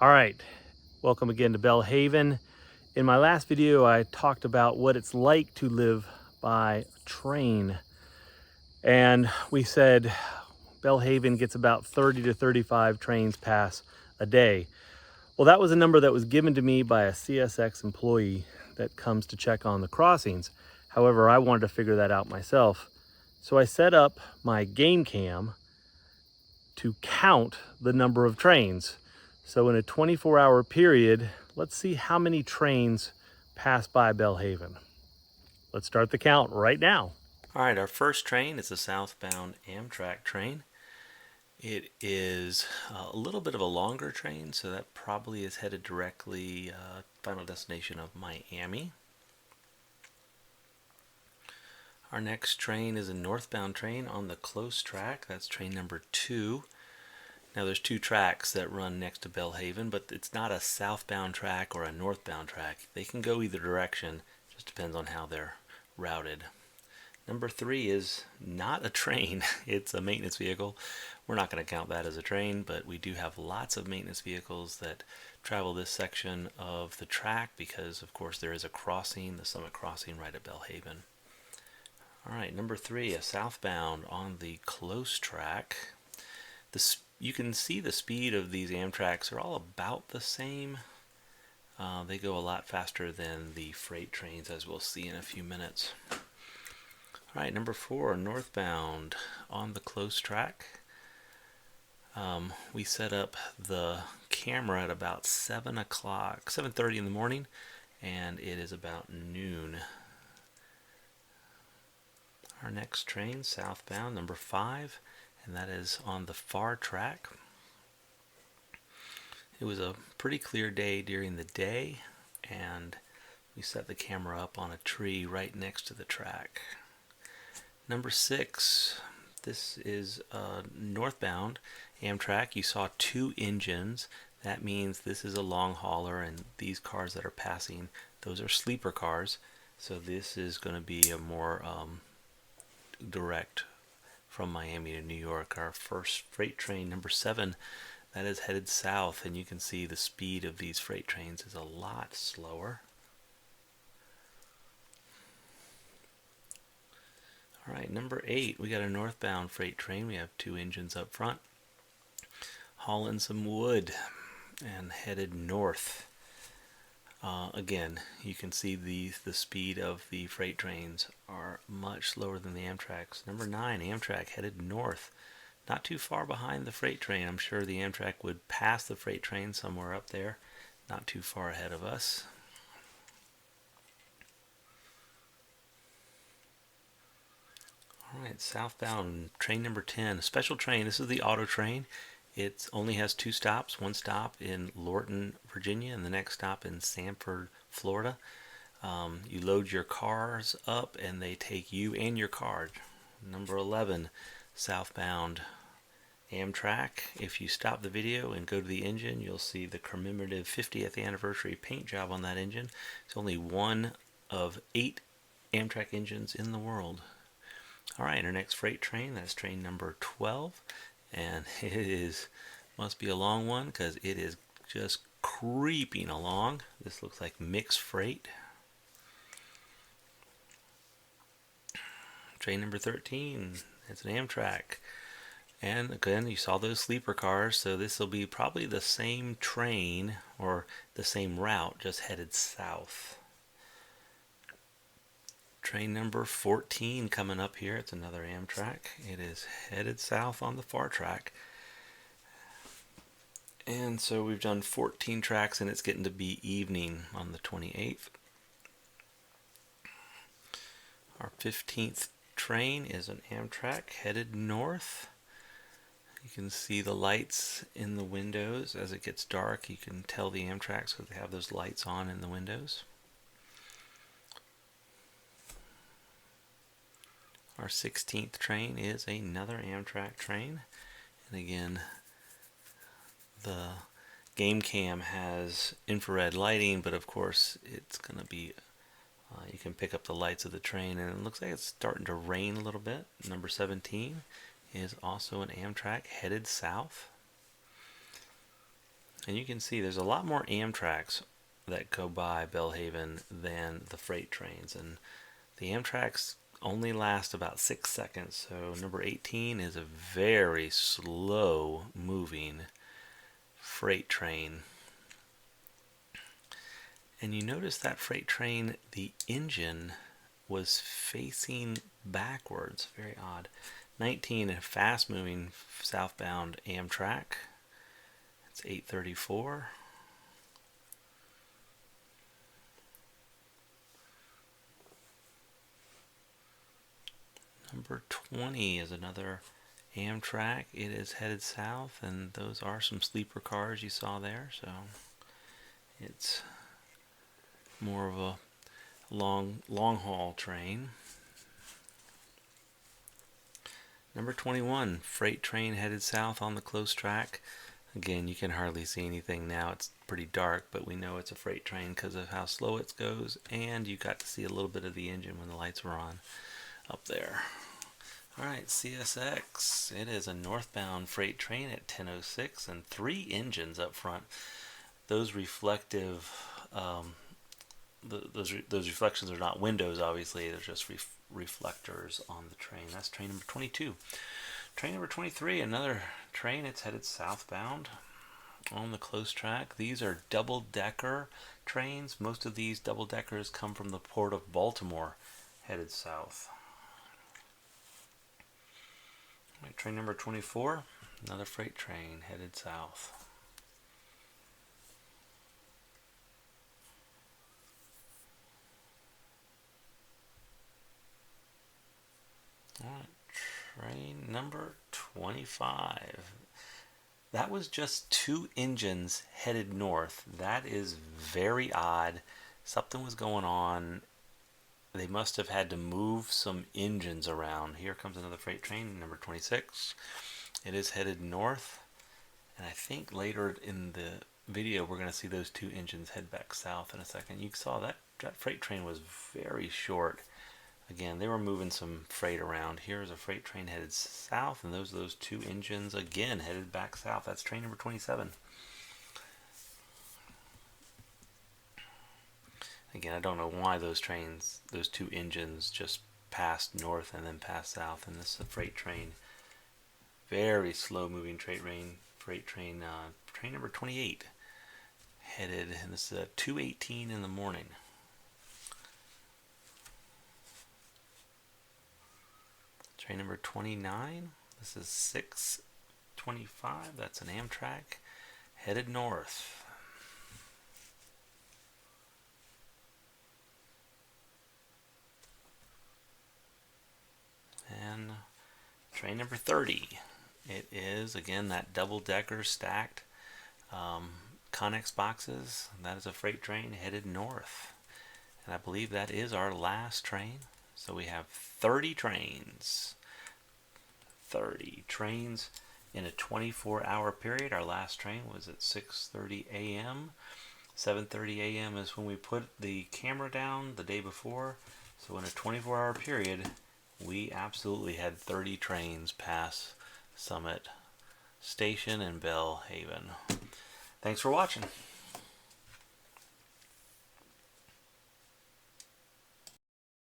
All right, welcome again to Belle Haven. In my last video, I talked about what it's like to live by train. And we said Belle Haven gets about 30 to 35 trains pass a day. Well, that was a number that was given to me by a CSX employee that comes to check on the crossings. However, I wanted to figure that out myself. So I set up my game cam to count the number of trains. So in a 24-hour period, let's see how many trains pass by Belle Haven. Let's start the count right now. All right, our first train is a southbound Amtrak train. It is a little bit of a longer train, so that probably is headed directly final destination of Miami. Our next train is a northbound train on the close track. That's train number 2. Now there's 2 tracks that run next to Belle Haven, but it's not a southbound track or a northbound track. They can go either direction, just depends on how they're routed. Number 3 is not a train, it's a maintenance vehicle. We're not going to count that as a train, but we do have lots of maintenance vehicles that travel this section of the track because of course there is a crossing, the Summit Crossing right at Belle Haven. Alright, number 3, a southbound on the close track. You can see the speed of these Amtraks are all about the same. They go a lot faster than the freight trains, as we'll see in a few minutes. Alright, number 4, northbound on the close track. We set up the camera at about 7:30 in the morning, and it is about noon. Our next train, southbound, number 5, and that is on the far track. It was a pretty clear day during the day, and we set the camera up on a tree right next to the track. Number 6, this is northbound Amtrak. You saw 2 engines. That means this is a long hauler, and these cars that are passing, those are sleeper cars. So this is going to be a more direct from Miami to New York. Our first freight train, number 7, that is headed south, and you can see the speed of these freight trains is a lot slower. Alright, number 8, we got a northbound freight train. We have 2 engines up front, hauling some wood and headed north. Again, you can see the speed of the freight trains are much slower than the Amtraks. Number 9, Amtrak headed north. Not too far behind the freight train. I'm sure the Amtrak would pass the freight train somewhere up there, not too far ahead of us. Alright, southbound train number 10, a special train. This is the auto train. It only has 2 stops, one stop in Lorton, Virginia, and the next stop in Sanford, Florida. You load your cars up and they take you and your car. Number 11, southbound Amtrak. If you stop the video and go to the engine, you'll see the commemorative 50th anniversary paint job on that engine. It's only one of 8 Amtrak engines in the world. Alright, our next freight train, that's train number 12, and it must be a long one because it is just creeping along. This looks like mixed freight. Train number 13, it's an Amtrak. And again, you saw those sleeper cars, so this will be probably the same train or the same route, just headed south. Train number 14 coming up here. It's another Amtrak. It is headed south on the far track. And so we've done 14 tracks, and it's getting to be evening on the 28th. Our 15th train is an Amtrak headed north. You can see the lights in the windows. As it gets dark, you can tell the Amtraks because they have those lights on in the windows. Our 16th train is another Amtrak train. And again, the game cam has infrared lighting, but of course it's going to be, you can pick up the lights of the train, and it looks like it's starting to rain a little bit. Number 17 is also an Amtrak headed south. And you can see there's a lot more Amtrak's that go by Belle Haven than the freight trains. And the Amtrak's only last about 6 seconds. So number 18 is a very slow moving freight train. And you notice that freight train, the engine was facing backwards. Very odd. 19, a fast moving southbound Amtrak. It's 8:34. Number 20 is another Amtrak. It is headed south, and those are some sleeper cars you saw there, so it's more of a long haul train. Number 21, freight train headed south on the close track. Again, you can hardly see anything now. It's pretty dark, but we know it's a freight train because of how slow it goes, and you got to see a little bit of the engine when the lights were on up there. Alright, CSX. It is a northbound freight train at 10:06 and 3 engines up front. Those reflective, those reflections are not windows, obviously. They're just reflectors on the train. That's train number 22. Train number 23, another train. It's headed southbound on the close track. These are double-decker trains. Most of these double-deckers come from the port of Baltimore, headed south. Right, train number 24, another freight train headed south. Alright, train number 25. That was just 2 engines headed north. That is very odd. Something was going on. They must have had to move some engines around. Here comes another freight train, number 26. It is headed north, and I think later in the video we're going to see those 2 engines head back south in a second. You saw that freight train was very short. Again, they were moving some freight around. Here's a freight train headed south, and those 2 engines again headed back south. That's train number 27. Again, I don't know why those 2 engines just passed north and then passed south. And this is a freight train, very slow moving train number 28, headed, and this is 2:18 in the morning. Train number 29, this is 6:25, that's an Amtrak, headed north. And train number 30, it is again that double-decker stacked Connex boxes. That is a freight train headed north, and I believe that is our last train. So we have 30 trains in a 24-hour period. Our last train was at 6:30 a.m. 7:30 a.m. is when we put the camera down the day before. So in a 24-hour period, we absolutely had 30 trains pass Summit Station in Belle Haven. Thanks for watching.